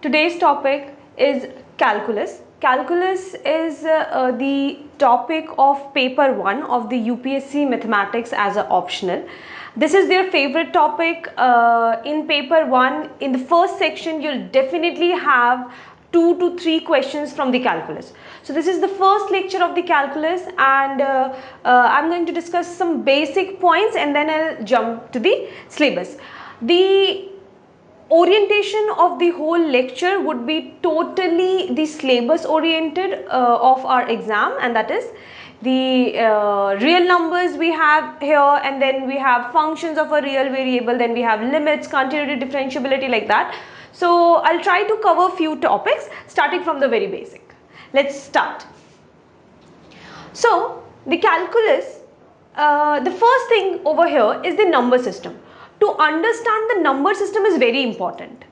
Today's topic is calculus. Calculus is the topic of paper 1 of the UPSC mathematics as an optional. This is their favorite topic. In paper 1, in the first section, you'll definitely have 2 to 3 questions from the calculus. So this is the first lecture of the calculus, and I'm going to discuss some basic points and then I'll jump to the syllabus. The orientation of the whole lecture would be totally the syllabus oriented of our exam, and that is the real numbers we have here, and then we have functions of a real variable, then we have limits, continuity, differentiability, like that. So I'll try to cover few topics starting from the very basic. Let's start. So the calculus, the first thing over here is the number system. To understand the number system is very important.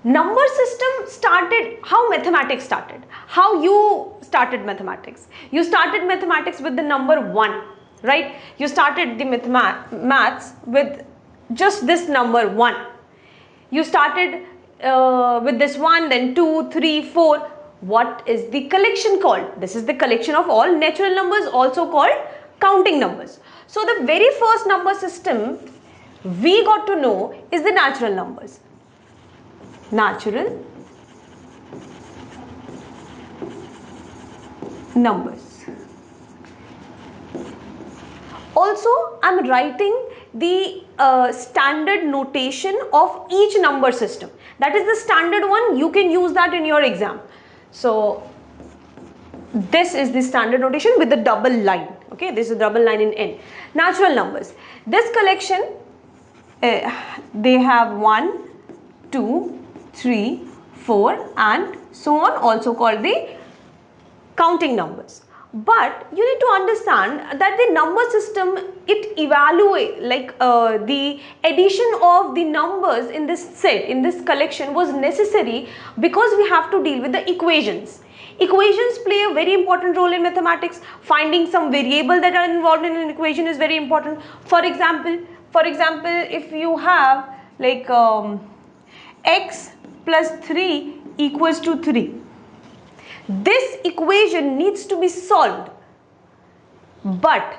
Number system started, how mathematics started, how you started mathematics. You started mathematics with the number 1, right? You started the maths with just this number 1. You started with this 1, then 2, 3, 4. What is the collection called? This is the collection of all natural numbers, also called counting numbers. So the very first number system we got to know is the natural numbers. Natural numbers. Also, I am writing the standard notation of each number system. That is the standard one. You can use that in your exam. So this is the standard notation with the double line. Okay, this is double line in N. Natural numbers. This collection, they have 1, 2, 3, 4 and so on, also called the counting numbers. But you need to understand that the number system, it evaluate like the addition of the numbers in this set, in this collection was necessary because we have to deal with the equations. Equations play a very important role in mathematics. Finding some variable that are involved in an equation is very important. For example, if you have like x plus 3 equals to 3. This equation needs to be solved. But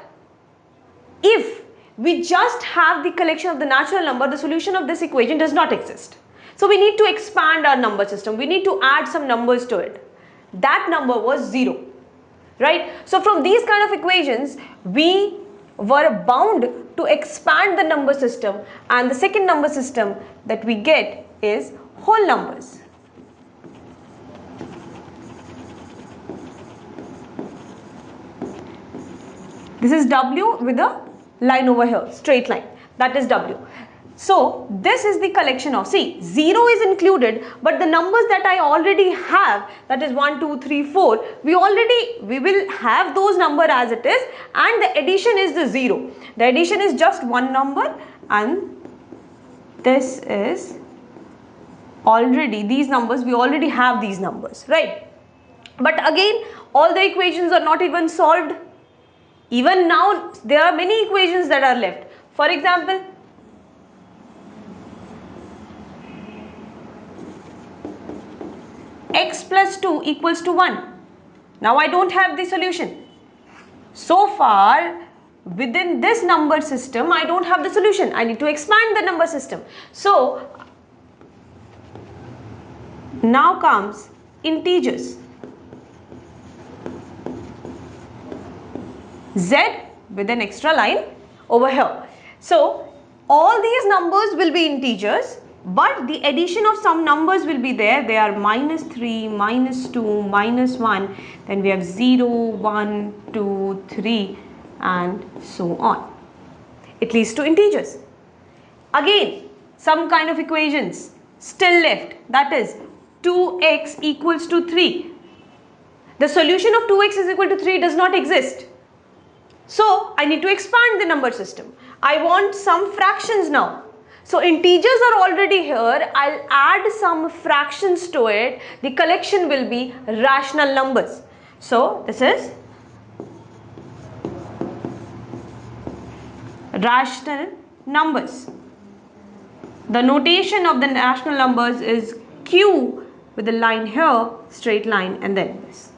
if we just have the collection of the natural number, the solution of this equation does not exist. So we need to expand our number system. We need to add some numbers to it. That number was 0. Right? So from these kind of equations, we were bound to expand the number system, and the second number system that we get is whole numbers. This is W with a line over here, straight line. That is W. So this is the collection of, see, 0 is included, but the numbers that I already have, that is 1, 2, 3, 4, we will have those numbers as it is, and the addition is the 0. The addition is just one number, and this is already, these numbers, we already have these numbers, right? But again, all the equations are not even solved. Even now, there are many equations that are left. For example, x plus 2 equals to 1. Now I don't have the solution. So far, within this number system, I don't have the solution. I need to expand the number system. So now comes integers. Z with an extra line over here. So all these numbers will be integers, but the addition of some numbers will be there. They are -3, -2, -1. Then we have 0, 1, 2, 3 and so on. It leads to integers. Again, some kind of equations still left. That is 2x equals to 3. The solution of 2x is equal to 3 does not exist. So I need to expand the number system. I want some fractions now. So integers are already here. I'll add some fractions to it. The collection will be rational numbers. So this is rational numbers. The notation of the rational numbers is Q with a line here, straight line, and then this.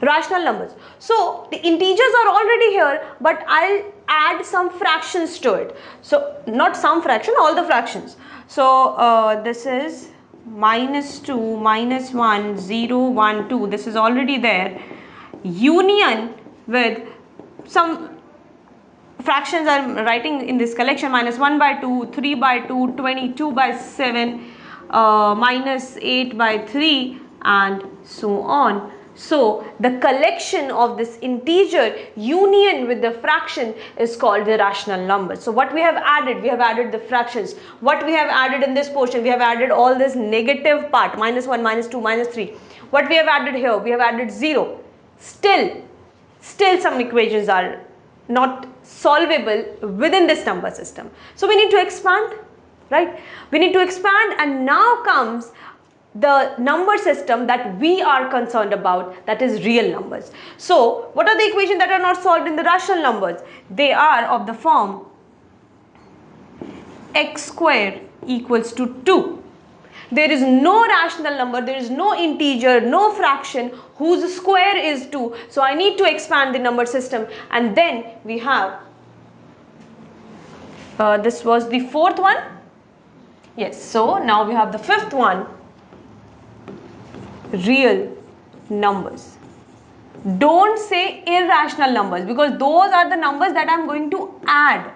Rational numbers. So the integers are already here, but I'll add some fractions to it. So not some fraction, all the fractions. So this is -2, -1, 0, 1, 2. This is already there. Union with some fractions I'm writing in this collection: -1/2, 3/2, 22/7, -8/3, and so on. So the collection of this integer union with the fraction is called the rational numbers. So what we have added the fractions. What we have added in this portion, we have added all this negative part, -1, -2, -3. What we have added here, we have added 0. Still some equations are not solvable within this number system. So we need to expand, right? We need to expand, and now comes the number system that we are concerned about, that is real numbers. So what are the equations that are not solved in the rational numbers? They are of the form x square equals to 2. There is no rational number, there is no integer, no fraction whose square is 2. So I need to expand the number system, and then we have this was the fourth one. Yes, so now we have the fifth one, real numbers. Don't say irrational numbers, because those are the numbers that I'm going to add.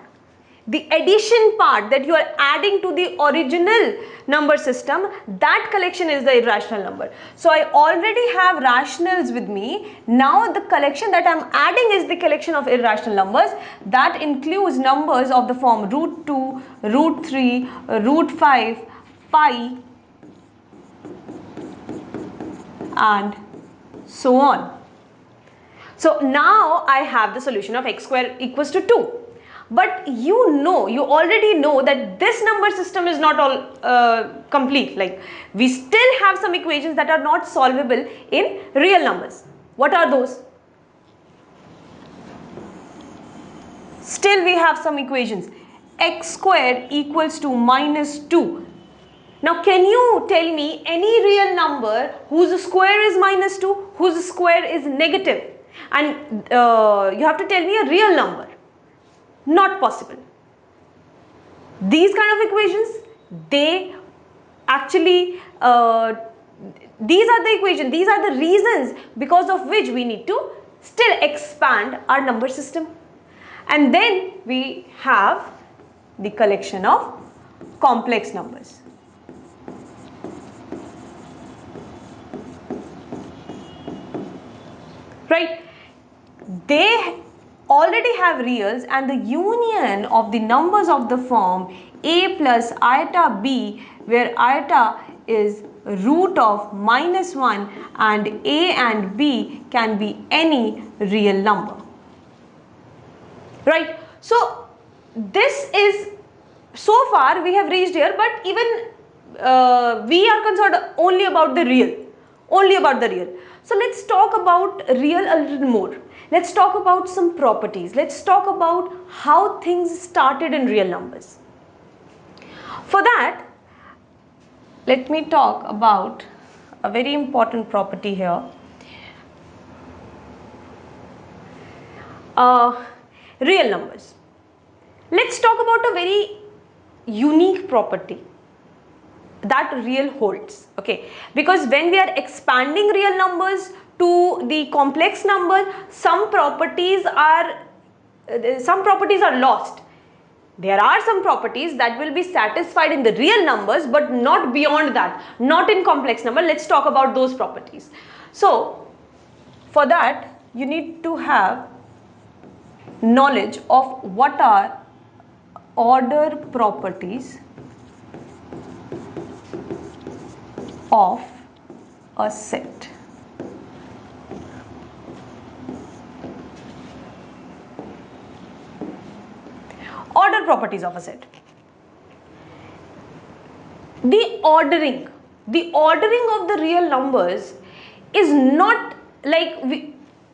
The addition part that you are adding to the original number system, that collection is the irrational number. So I already have rationals with me. Now the collection that I'm adding is the collection of irrational numbers. That includes numbers of the form √2, √3, √5, pi, and so on. So now I have the solution of x square equals to 2. But you already know that this number system is not all complete. Like, we still have some equations that are not solvable in real numbers. What are those? Still we have some equations. X square equals to -2. Now can you tell me any real number whose square is -2, whose square is negative? And you have to tell me a real number. Not possible. These kind of equations, they actually, these are the equations, these are the reasons because of which we need to still expand our number system. And then we have the collection of complex numbers. Right? They already have reals, and the union of the numbers of the form a plus iota b, where iota is root of -1 and a and b can be any real number. Right? So this is, so far we have reached here, but even we are concerned only about the real. So let's talk about real a little more. Let's talk about some properties. Let's talk about how things started in real numbers. For that, let me talk about a very important property here. Real numbers. Let's talk about a very unique property that real holds. Okay, because when we are expanding real numbers to the complex number, some properties are lost. There are some properties that will be satisfied in the real numbers, but not beyond that, not in complex number. Let's talk about those properties. So for that, you need to have knowledge of what are order properties of a set. Order properties of a set. The ordering of the real numbers is not like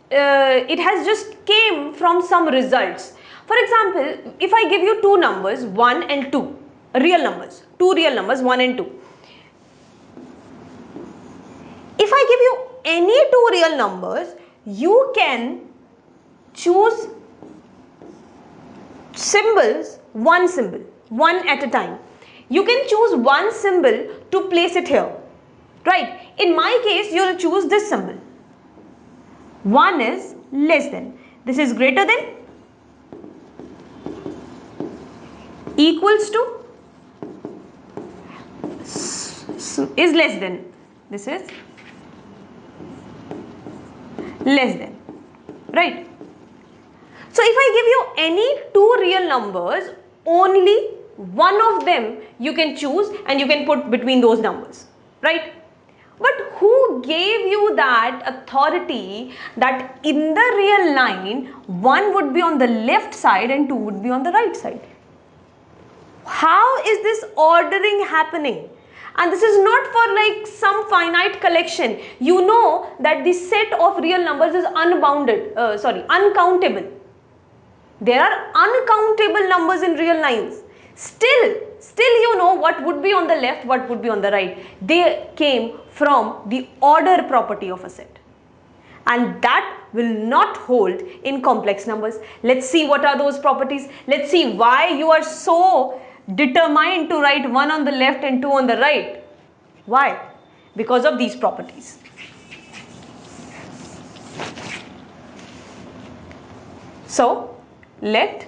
it has just came from some results. For example, if I give you two numbers, 1 and 2, real numbers, two real numbers, 1 and 2. If I give you any two real numbers, you can choose symbols, one symbol, one at a time. You can choose one symbol to place it here, right? In my case, you will choose this symbol. 1 is less than. This is greater than, equals to, is less than. This is less than, right? So if I give you any two real numbers, only one of them you can choose and you can put between those numbers, right? But who gave you that authority that in the real line, one would be on the left side and two would be on the right side? How is this ordering happening? And this is not for like some finite collection. You know that the set of real numbers is uncountable. There are uncountable numbers in real lines. Still you know what would be on the left, what would be on the right. They came from the order property of a set. And that will not hold in complex numbers. Let's see what are those properties. Let's see why you are so determined to write 1 on the left and 2 on the right. Why? Because of these properties. So, let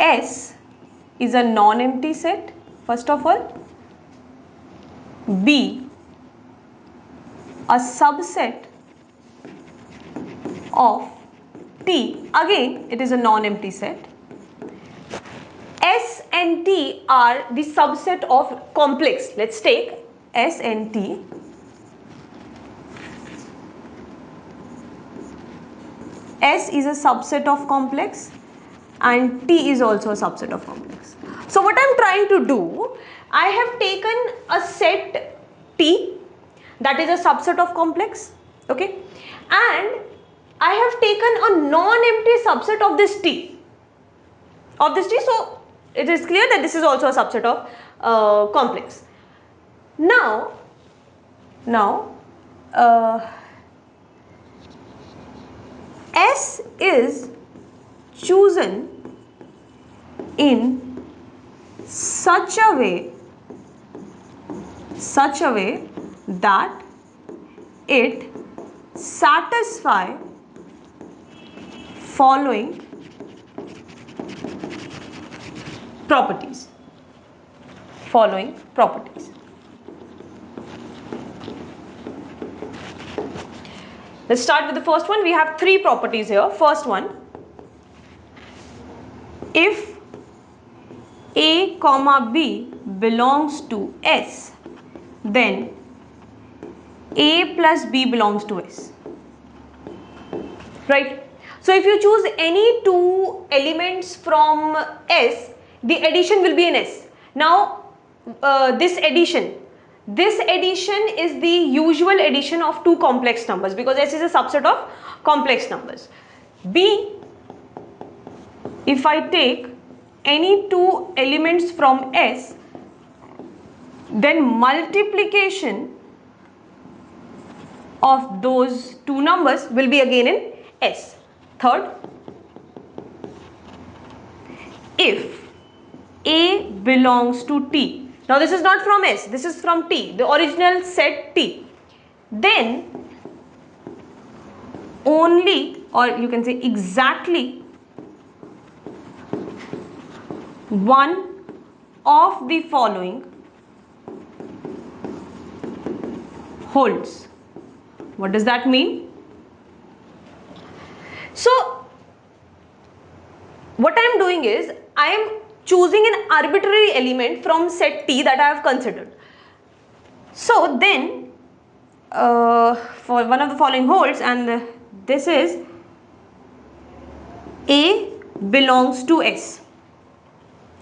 S is a non-empty set, first of all, be a subset of T, again it is a non-empty set. S and T are the subset of complex. Let's take S and T. S is a subset of complex and T is also a subset of complex. So what I am trying to do, I have taken a set T that is a subset of complex, okay, and I have taken a non-empty subset of this T, so it is clear that this is also a subset of complex. Now S is chosen in such a way that it satisfies following properties. Let's start with the first one. We have three properties here. First one, if A comma B belongs to S, then A plus B belongs to S, right? So if you choose any two elements from S, the addition will be in S. Now this addition is the usual addition of two complex numbers, because S is a subset of complex numbers. B, if I take any two elements from S, then multiplication of those two numbers will be again in S. Third, if A belongs to T, now this is not from S, this is from T, the original set T, then only, or you can say exactly, one of the following holds. What does that mean? So what I am doing is, I am choosing an arbitrary element from set T that I have considered. So then for one of the following holds, and this is A belongs to S,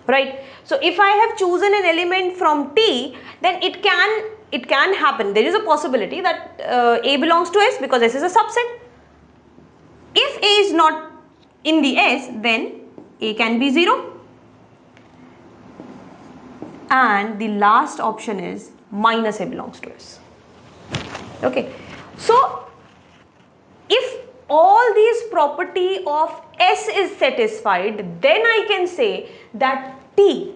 right? So if I have chosen an element from T, then it can happen, there is a possibility that A belongs to S, because S is a subset. If A is not in the S, then A can be 0. and the last option is minus a belongs to S. Okay, so if all these property of S is satisfied, then I can say that T,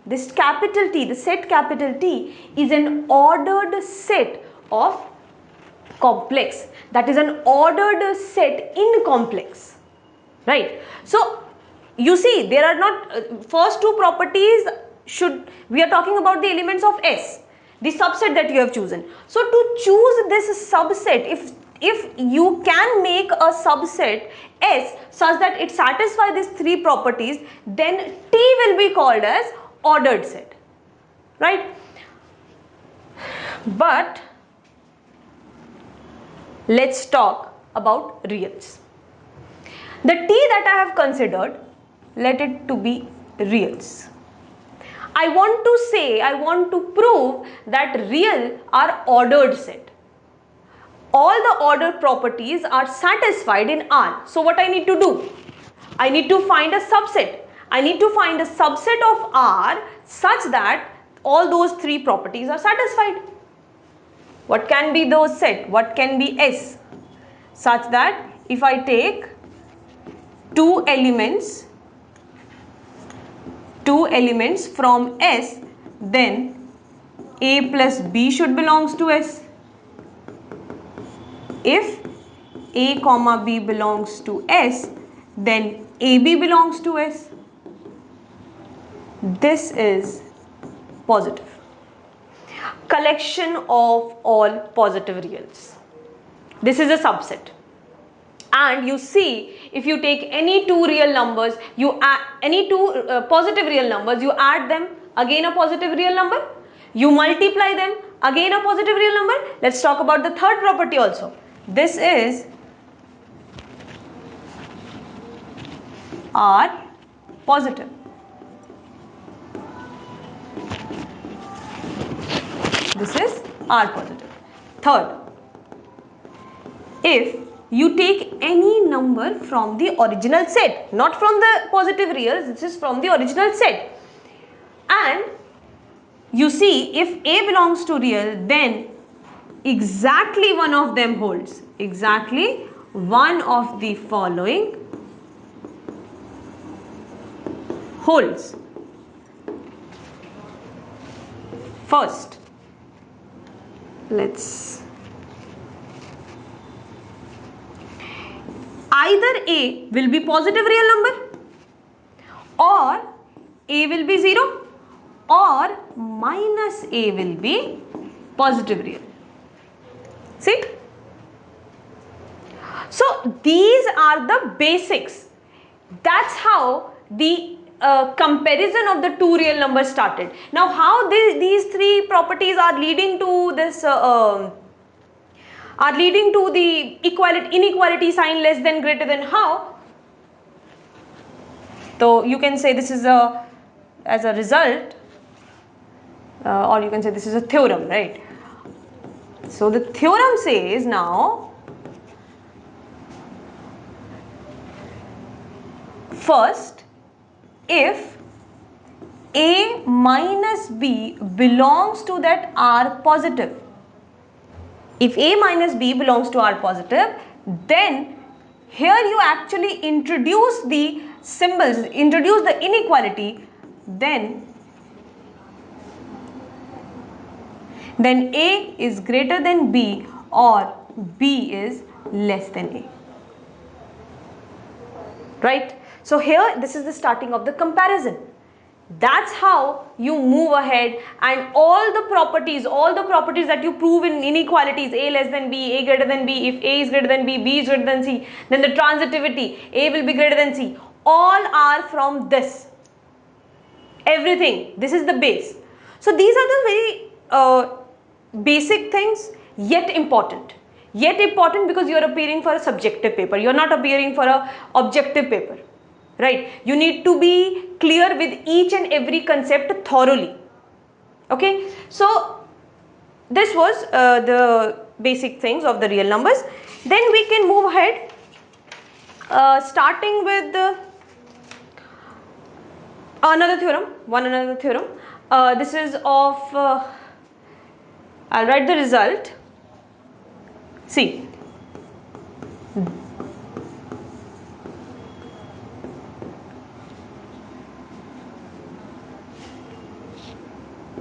this capital T, the set capital T is an ordered set of complex, that is an ordered set in complex, right? So you see, there are not first two properties we are talking about the elements of S, the subset that you have chosen. So to choose this subset, if you can make a subset S such that it satisfies these three properties, then T will be called as ordered set, right? But let's talk about reals. The T that I have considered, let it to be reals. I want to prove that real are ordered set. All the ordered properties are satisfied in R. So what I need to do? I need to find a subset. I need to find a subset of R such that all those three properties are satisfied. What can be those set? What can be S? Such that if I take two elements from S, then A plus B should belongs to S. If A comma B belongs to S, then AB belongs to S. This is positive. Collection of all positive reals. This is a subset. And you see, if you take any two real numbers, you add any two positive real numbers, you add them, again a positive real number, you multiply them, again a positive real number. Let's talk about the third property also. This is R positive. This is R positive. Third, if you take any number from the original set, not from the positive reals, this is from the original set, and you see if A belongs to real, then exactly one of them holds. Exactly one of the following holds. First, either A will be positive real number, or A will be 0, or minus A will be positive real. See? So these are the basics. That's how the comparison of the two real numbers started. Now how these three properties are leading to this are leading to the inequality sign less than greater than, how? So you can say this is as a result, or you can say this is a theorem, right? So the theorem says now, first, if A minus B belongs to that R positive, if A minus B belongs to R positive, then here you actually introduce the symbols, introduce the inequality, then A is greater than B or B is less than A. Right? So here this is the starting of the comparison. That's how you move ahead, and all the properties that you prove in inequalities, A less than B, A greater than B, if A is greater than B, B is greater than C, then the transitivity, A will be greater than C, all are from this. Everything, this is the base. So these are the very basic things, yet important because you are appearing for a subjective paper, you are not appearing for a objective paper. Right, you need to be clear with each and every concept thoroughly. Okay, so this was the basic things of the real numbers. Then we can move ahead, starting with another theorem. This is of, I'll write the result. See,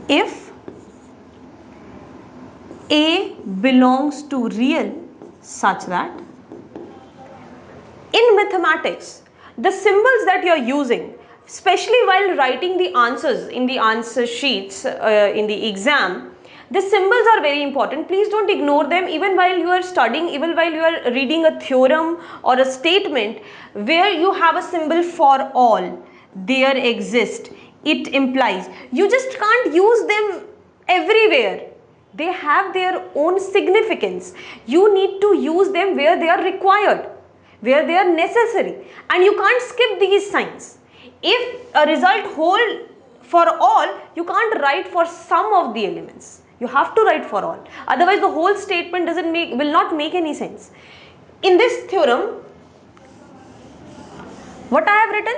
if A belongs to real such that, in mathematics, the symbols that you are using, especially while writing the answers in the answer sheets in the exam, the symbols are very important. Please don't ignore them even while you are studying, even while you are reading a theorem or a statement where you have a symbol for all. There exist. It implies. You just can't use them everywhere. They have their own significance. You need to use them where they are required, where they are necessary, and you can't skip these signs. If a result hold for all, you can't write for some of the elements. You have to write for all. Otherwise, the whole statement will not make any sense. In this theorem, what I have written,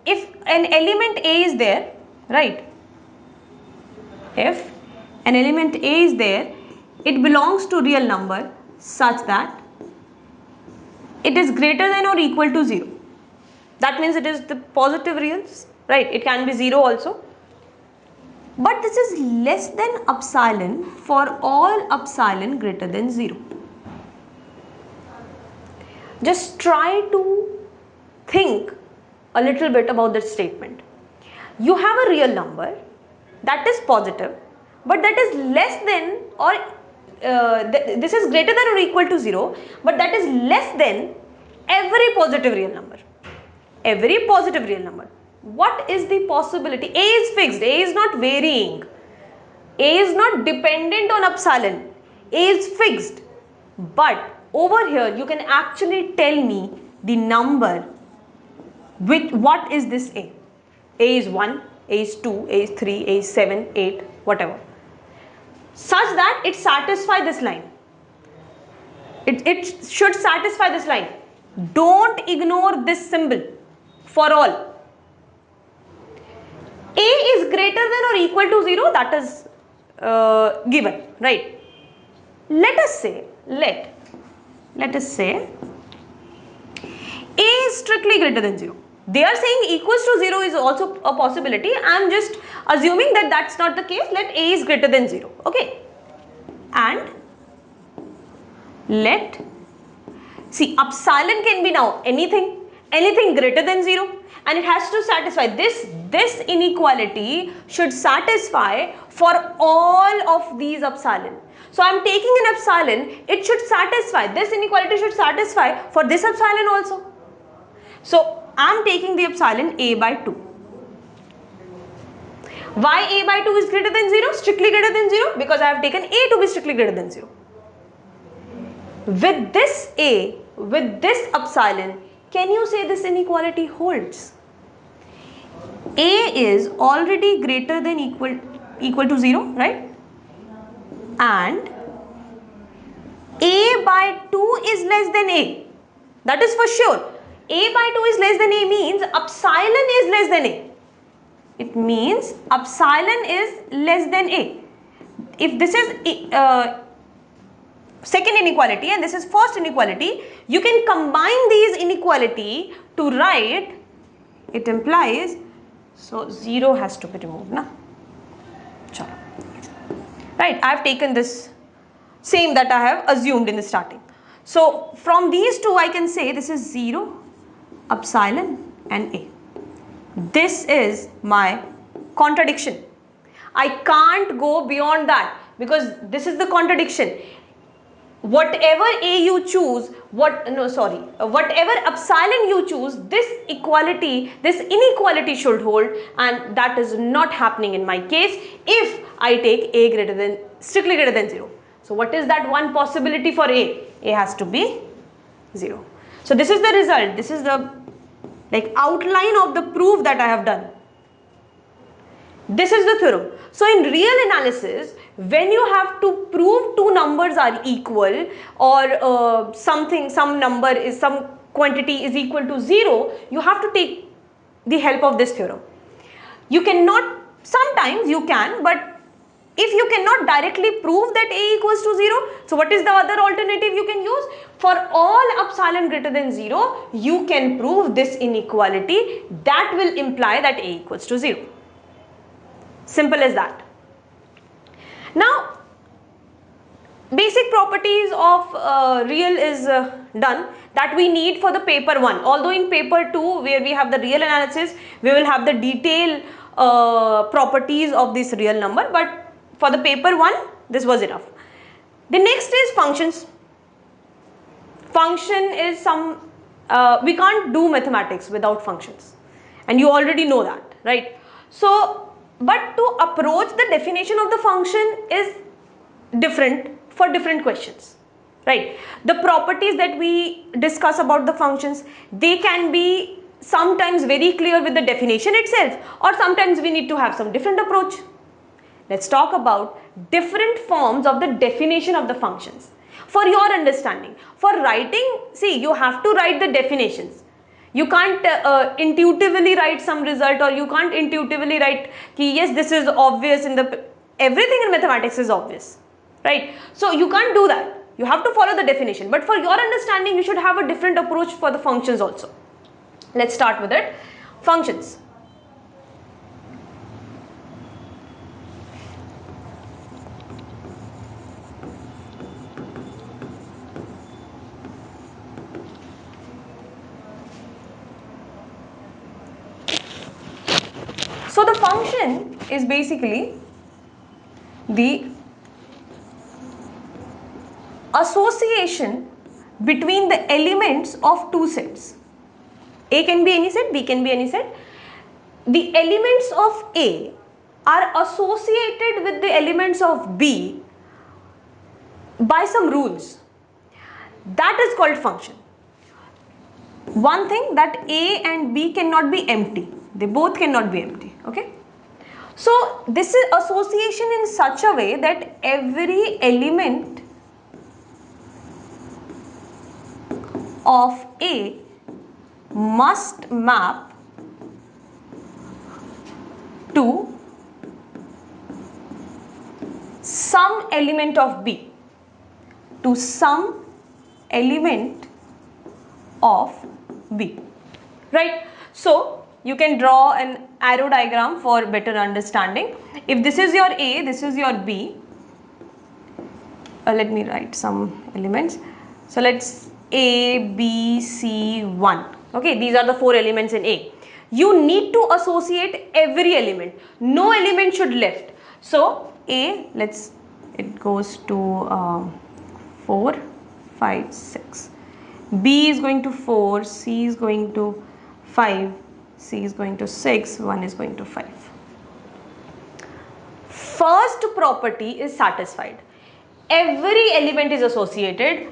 if an element A is there, right? If an element A is there, it belongs to real number such that it is greater than or equal to 0. That means it is the positive reals, right? It can be 0 also. But this is less than epsilon for all epsilon greater than 0. Just try to think a little bit about this statement. You have a real number that is positive, but that is less than or this is greater than or equal to 0, but that is less than every positive real number. Every positive real number. What is the possibility? A is fixed. A is not varying. A is not dependent on epsilon. A is fixed. But over here, you can actually tell me the number with what is this A. A is 1, A is 2, A is 3, A is 7, 8, whatever. Such that it satisfies this line. It should satisfy this line. Don't ignore this symbol for all. A is greater than or equal to 0, that is given, right? Let us say A is strictly greater than 0. They are saying equals to 0 is also a possibility. I am just assuming that that's not the case. Let A is greater than 0. Okay. And see, epsilon can be now anything greater than 0, and it has to satisfy this inequality should satisfy for all of these epsilon. So I am taking an epsilon, it should satisfy, this inequality should satisfy for this epsilon also. So I am taking the epsilon A by 2. Why A by 2 is greater than 0? Strictly greater than 0? Because I have taken A to be strictly greater than 0. With this A, with this epsilon, can you say this inequality holds? A is already greater than equal to 0, right? And A by 2 is less than A. That is for sure. A by 2 is less than A means epsilon is less than A. It means epsilon is less than A. If this is second inequality and this is first inequality, you can combine these inequality to write, it implies, so 0 has to be removed, na? Right, I have taken this same that I have assumed in the starting. So from these two I can say this is 0, epsilon and A. This is my contradiction. I can't go beyond that because this is the contradiction. Whatever A you choose, whatever epsilon you choose, this inequality should hold, and that is not happening in my case if I take A strictly greater than 0. So what is that one possibility for A? A has to be 0. So this is the result. This is the outline of the proof that I have done. This is the theorem. So in real analysis, when you have to prove two numbers are equal or some quantity is equal to 0, you have to take the help of this theorem. You cannot Sometimes you can, but if you cannot directly prove that A equals to 0, so what is the other alternative you can use? For all epsilon greater than 0, you can prove this inequality that will imply that A equals to 0. Simple as that. Now, basic properties of real is done that we need for the paper 1. Although in paper 2, where we have the real analysis, we will have the detailed properties of this real number, but for the paper 1, this was enough. The next is functions. Function is some, we can't do mathematics without functions, and you already know that, right? So, but to approach the definition of the function is different for different questions, right? The properties that we discuss about the functions, they can be sometimes very clear with the definition itself, or sometimes we need to have some different approach. Let's talk about different forms of the definition of the functions for your understanding. For writing, see, you have to write the definitions. You can't intuitively write some result, or you can't intuitively write ki yes, this is obvious in the, everything in mathematics is obvious, right? So you can't do that. You have to follow the definition, but for your understanding, you should have a different approach for the functions also. Let's start with it. Functions. So the function is basically the association between the elements of two sets. A can be any set, B can be any set. The elements of A are associated with the elements of B by some rules. That is called function. One thing, that A and B cannot be empty. They both cannot be empty, okay? So this is association in such a way that every element of A must map to some element of B, to some element of B, right? So you can draw an arrow diagram for better understanding. If this is your A, this is your B. Let me write some elements. So let's A, B, C, 1. Okay, these are the 4 elements in A. You need to associate every element. No element should left. So A, it goes to 4, 5, 6. B is going to 4, C is going to 5, C is going to 6, 1 is going to 5. First property is satisfied. Every element is associated.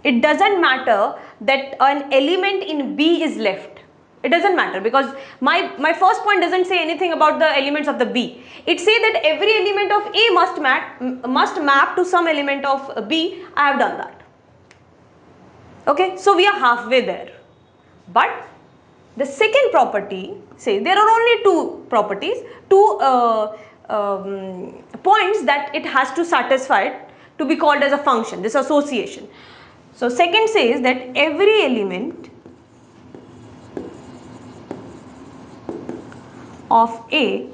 It doesn't matter that an element in B is left. It doesn't matter, because my first point doesn't say anything about the elements of the B. It says that every element of A must map to some element of B. I have done that. Okay, so we are halfway there. But the second property, say there are only 2 properties, 2 points that it has to satisfy to be called as a function, this association. So second says that every element of A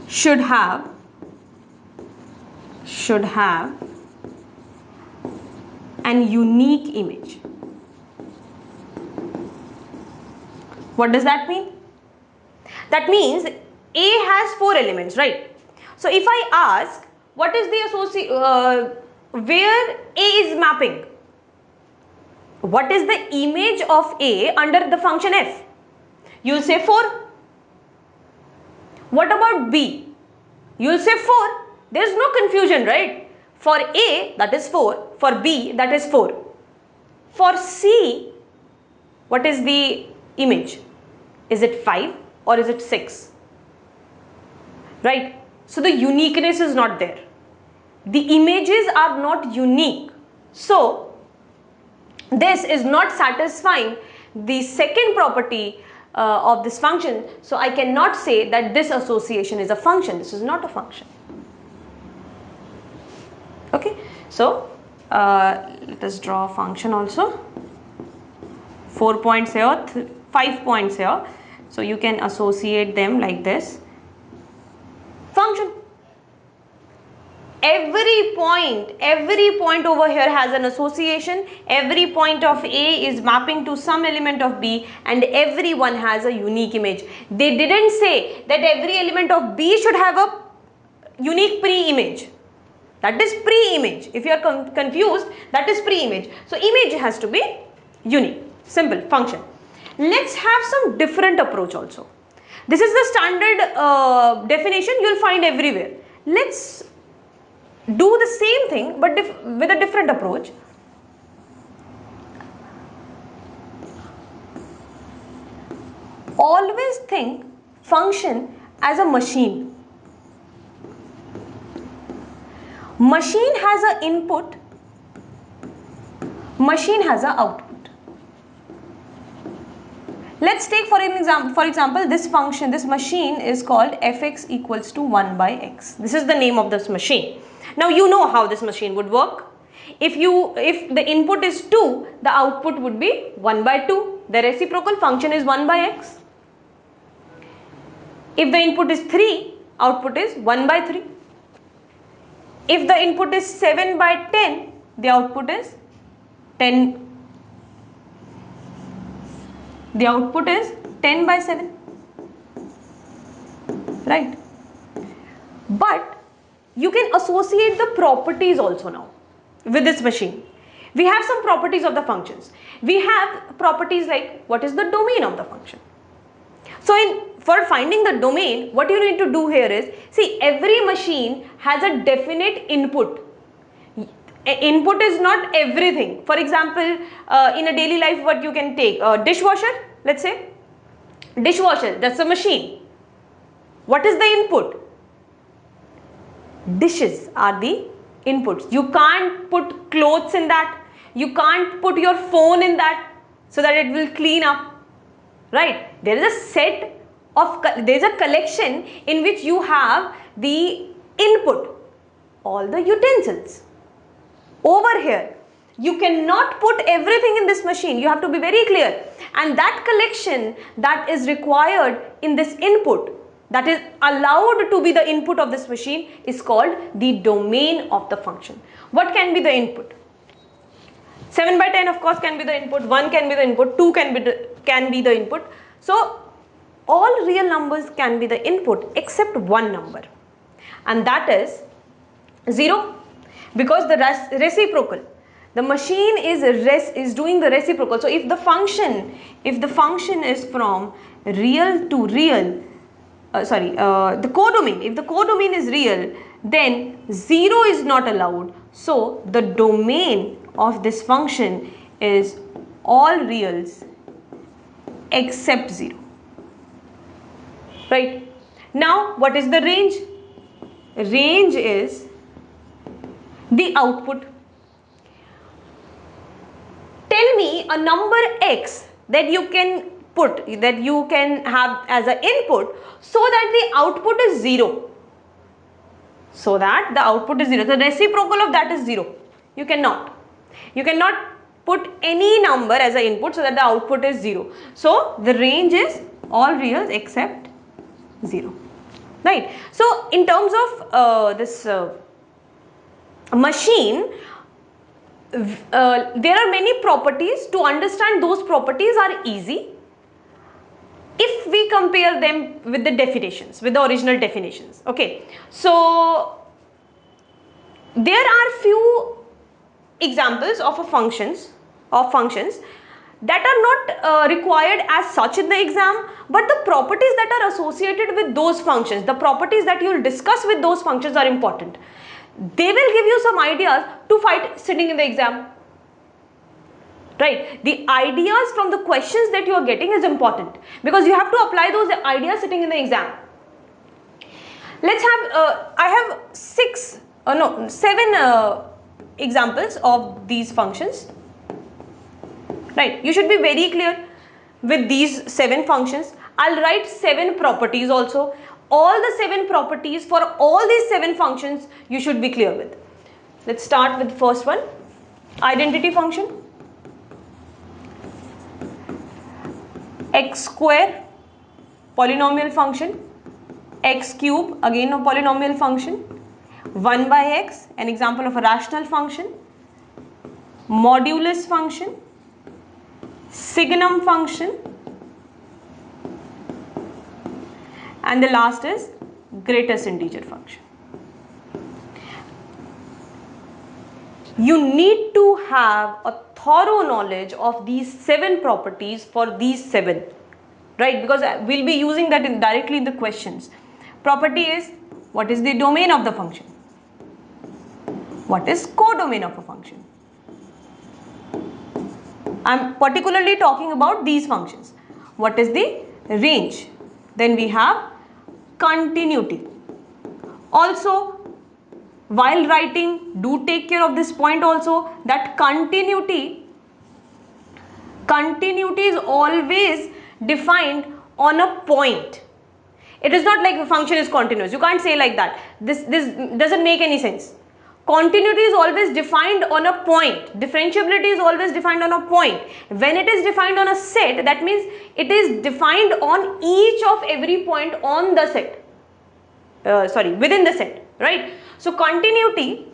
should have an unique image. What does that mean? That means A has 4 elements, right? So if I ask, what is the where A is mapping? What is the image of A under the function f? You will say 4. What about B? You will say 4. There is no confusion, right? For A, that is 4. For B, that is 4. For C, what is the image? Is it 5 or is it 6? Right? So the uniqueness is not there. The images are not unique. So this is not satisfying the second property of this function. So I cannot say that this association is a function. This is not a function. Okay, so let us draw a function also. 4 points here, 5 points here. So you can associate them like this. Function. Every point over here has an association. Every point of A is mapping to some element of B, and every one has a unique image. They didn't say that every element of B should have a unique pre-image. That is pre-image. If you are confused, that is pre-image. So image has to be unique. Simple function. Let's have some different approach also. This is the standard definition you will find everywhere. Let's do the same thing but with a different approach. Always think function as a machine. Machine has an input, machine has an output. Let's take for example this function, this machine is called fx equals to 1 by x. This is the name of this machine. Now you know how this machine would work. If the input is 2, the output would be 1 by 2. The reciprocal function is 1 by x. If the input is 3, output is 1 by 3. If the input is 7 by 10, the output is 10. The output is 10 by 7. Right? But you can associate the properties also now with this machine. We have some properties of the functions. We have properties like what is the domain of the function. So for finding the domain, what you need to do here is, see, every machine has a definite input. Input is not everything. For example, in a daily life, what you can take, a dishwasher, let's say, dishwasher, that's a machine. What is the input? Dishes are the inputs. You can't put clothes in that. You can't put your phone in that so that it will clean up. Right? There is a set of, there is a collection in which you have the input, all the utensils. Over here, you cannot put everything in this machine. You have to be very clear. And that collection that is required in this input, that is allowed to be the input of this machine, is called the domain of the function. What can be the input? 7 by 10 of course can be the input, 1 can be the input, 2 can be the input. So all real numbers can be the input except one number, and that is 0, because the reciprocal, the machine is doing the reciprocal. So if the function is from real to real, the codomain, if the codomain is real, then 0 is not allowed. So the domain of this function is all reals except 0. Right? Now what is the range? Range is the output. Tell me a number x that you can put, that you can have as an input, so that the output is 0. So that the output is 0. The reciprocal of that is 0. You cannot put any number as an input so that the output is 0. So the range is all reals except 0. Right? So in terms of this machine, there are many properties. To understand those properties are easy if we compare them with the definitions, with the original definitions. Okay, so there are few examples of functions that are not required as such in the exam, but the properties that are associated with those functions, the properties that you will discuss with those functions are important. They will give you some ideas to fight sitting in the exam. Right? The ideas from the questions that you are getting is important, because you have to apply those ideas sitting in the exam. Let's have, I have 7 examples of these functions. Right? You should be very clear. with these 7 functions. I'll write 7 properties also. All the 7 properties for all these 7 functions you should be clear with. Let's start with the first one, identity function. X square, polynomial function. X cube, again a polynomial function. 1 by x, an example of a rational function. Modulus function. Signum function. And the last is greatest integer function. You need to have a thorough knowledge of these 7 properties for these 7, right? Because we'll be using that directly in the questions. Property is, what is the domain of the function? What is codomain of a function? I'm particularly talking about these functions. What is the range? Then we have continuity. Also, while writing, do take care of this point also, that continuity is always defined on a point. It is not like the function is continuous. You can't say like that. This doesn't make any sense. Continuity is always defined on a point. Differentiability is always defined on a point. When it is defined on a set, that means it is defined on each of every point on the set. Within the set, right? So continuity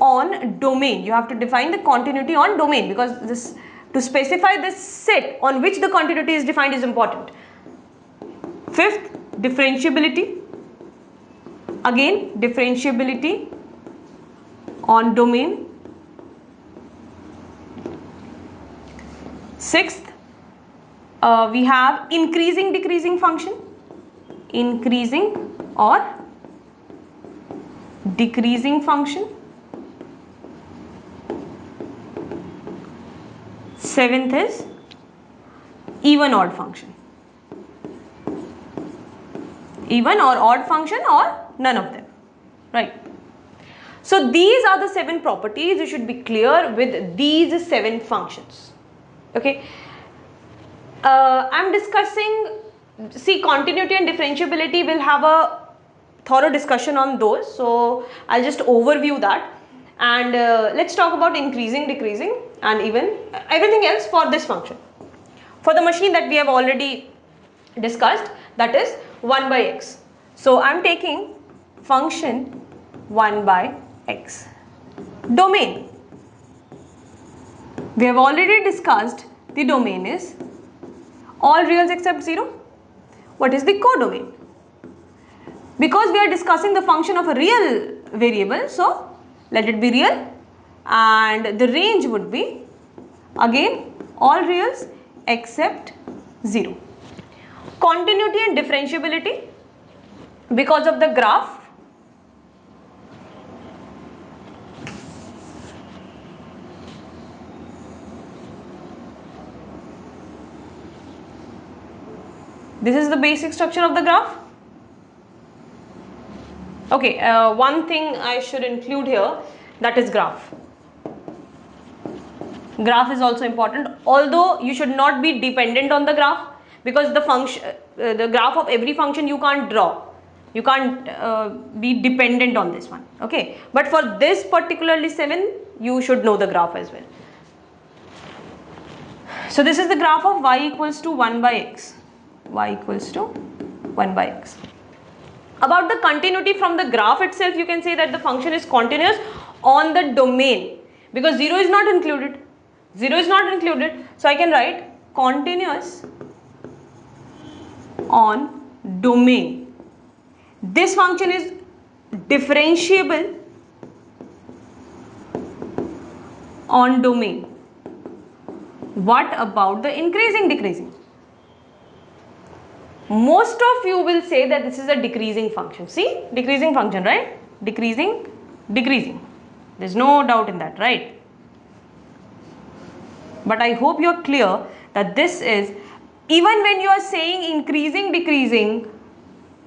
on domain. You have to define the continuity on domain, because this, to specify this set on which the continuity is defined, is important. 5th, differentiability. Again, differentiability on domain. 6th, we have increasing decreasing function. Increasing or decreasing function. 7th is even odd function. Even or odd function, or none of them, right? So these are the 7 properties. You should be clear with these 7 functions. Okay. I'm discussing, see, continuity and differentiability, will have a thorough discussion on those. So I'll just overview that. And let's talk about increasing, decreasing, and even everything else for this function. For the machine that we have already discussed, that is 1 by x. So I'm taking function 1 by x. Domain. We have already discussed the domain is all reals except 0. What is the codomain? Because we are discussing the function of a real variable, so let it be real, and the range would be again all reals except 0. Continuity and differentiability, because of the graph, this is the basic structure of the graph. Okay, one thing I should include here, that is graph. Graph is also important, although you should not be dependent on the graph, because the function, the graph of every function you can't draw. You can't be dependent on this one. Okay, but for this particularly 7, you should know the graph as well. So this is the graph of y equals to 1 by x. Y equals to 1 by x. About the continuity from the graph itself, you can say that the function is continuous on the domain, because 0 is not included. 0 is not included. So I can write continuous on domain. This function is differentiable on domain. What about the increasing, decreasing? Most of you will say that this is a decreasing function. See, decreasing function, right? Decreasing, decreasing. There's no doubt in that, right? But I hope you're clear that this is, even when you are saying increasing, decreasing,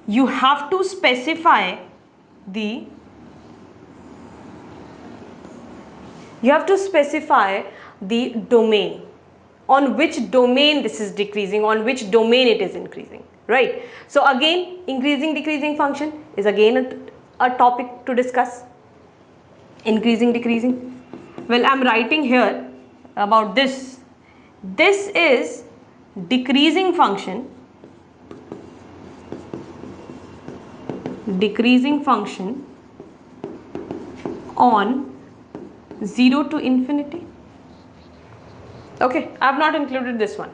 you have to specify the domain. on which domain this is decreasing, on which domain it is increasing, right? So again, increasing decreasing function is again a topic to discuss. Increasing decreasing, well, I'm writing here about this. This is decreasing function, on 0 to infinity. Okay, I have not included this one.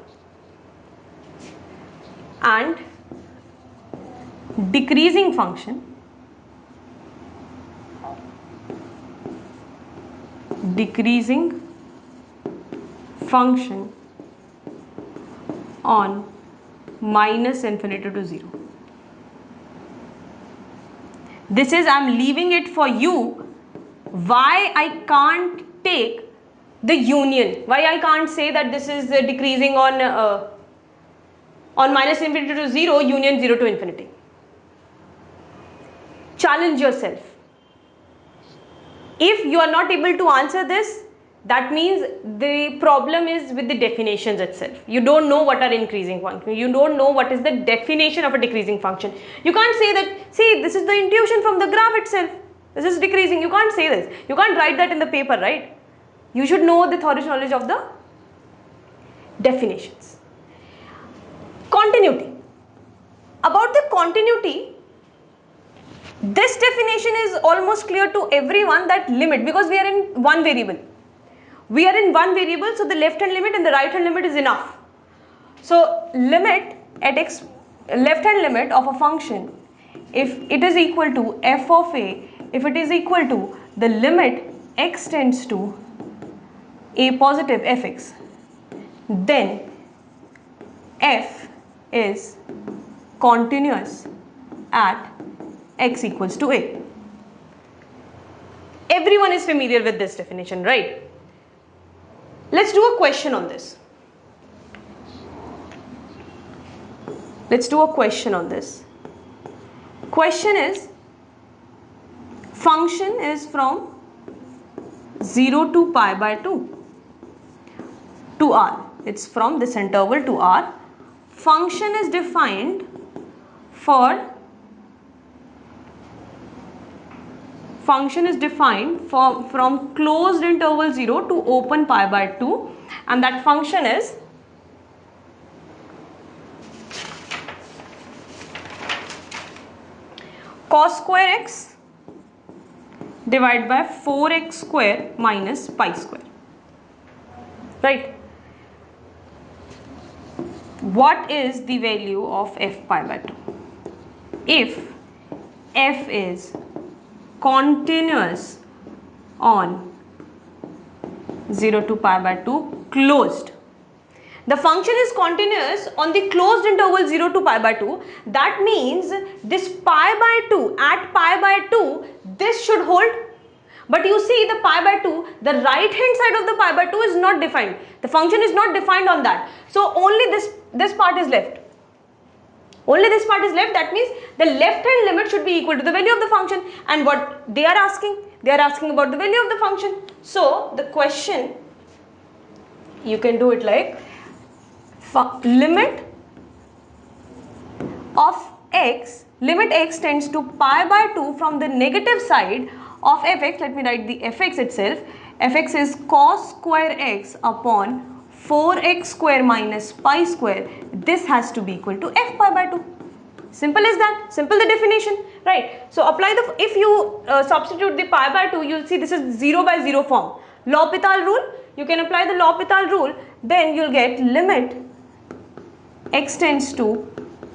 And decreasing function on minus infinity to 0. This is, I'm leaving it for you, why I can't take the union, why I can't say that this is decreasing on minus infinity to 0, union 0 to infinity. Challenge yourself. If you are not able to answer this, that means the problem is with the definitions itself. You don't know what are increasing function. You don't know what is the definition of a decreasing function. You can't say that, see, this is the intuition from the graph itself. This is decreasing. You can't say this. You can't write that in the paper, right? You should know the theoretical knowledge of the definitions. Continuity. About the continuity, this definition is almost clear to everyone, that limit, because we are in one variable. We are in one variable, so the left hand limit and the right hand limit is enough. So limit at x, left hand limit of a function, if it is equal to f of a, if it is equal to the limit x tends to a positive fx, then f is continuous at x equals to a. Everyone is familiar with this definition, right? Let's do a question on this. Let's do a question on this. Question is, function is from 0 to pi by 2 to r. It's from this interval to r. Function is defined from closed interval 0 to open pi by 2, and that function is cos square x divided by 4x square minus pi square, right? What is the value of f pi by 2? If f is continuous on 0 to pi by 2 closed, the function is continuous on the closed interval 0 to pi by 2, that means this pi by 2, at pi by 2, this should hold. But you see the pi by 2, the right hand side of the pi by 2 is not defined. The function is not defined on that. So only this part is left. Only this part is left. That means the left hand limit should be equal to the value of the function. And what they are asking about the value of the function. So the question, you can do it like limit of x, limit x tends to pi by 2 from the negative side of fx. Let me write the fx itself. Fx is cos square x upon 4x square minus pi square. This has to be equal to f pi by 2. Simple as that. Simple the definition, right? So apply the, if you substitute the pi by 2, you'll see this is 0 by 0 form. L'Hopital rule, you can apply the L'Hopital rule, then you'll get limit x tends to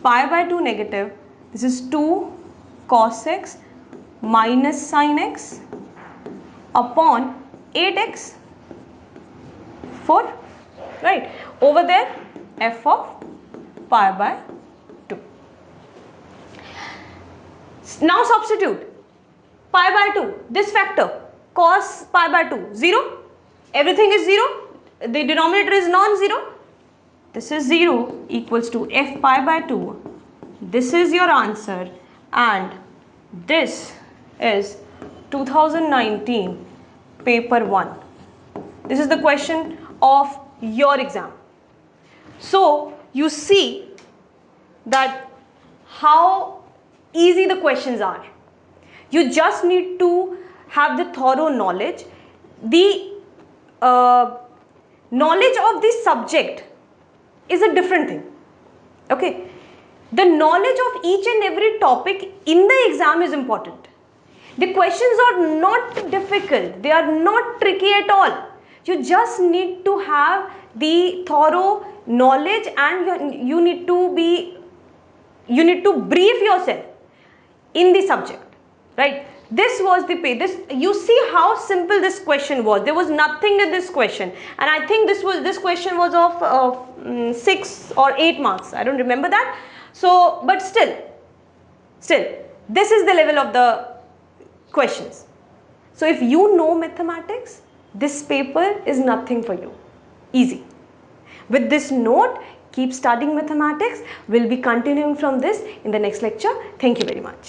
pi by 2 negative. This is 2 cos x minus sin x upon 8x 4, right? Over there f of pi by 2. Now substitute pi by 2, this factor cos pi by 2, 0, everything is 0, the denominator is non-zero. This is 0 equals to f pi by 2. This is your answer, and this is 2019 paper 1. This is the question of your exam. So you see that how easy the questions are. You just need to have the thorough knowledge. The knowledge of the subject is a different thing. Okay, the knowledge of each and every topic in the exam is important. The questions are not difficult, they are not tricky at all. You just need to have the thorough knowledge, and you need to brief yourself in the subject, right? This was the you see how simple this question was. There was nothing in this question, and I think this question was of 6 or 8 marks. I don't remember that. So, but still, this is the level of the questions. So if you know mathematics, this paper is nothing for you. Easy. With this note, keep studying mathematics. We'll be continuing from this in the next lecture. Thank you very much.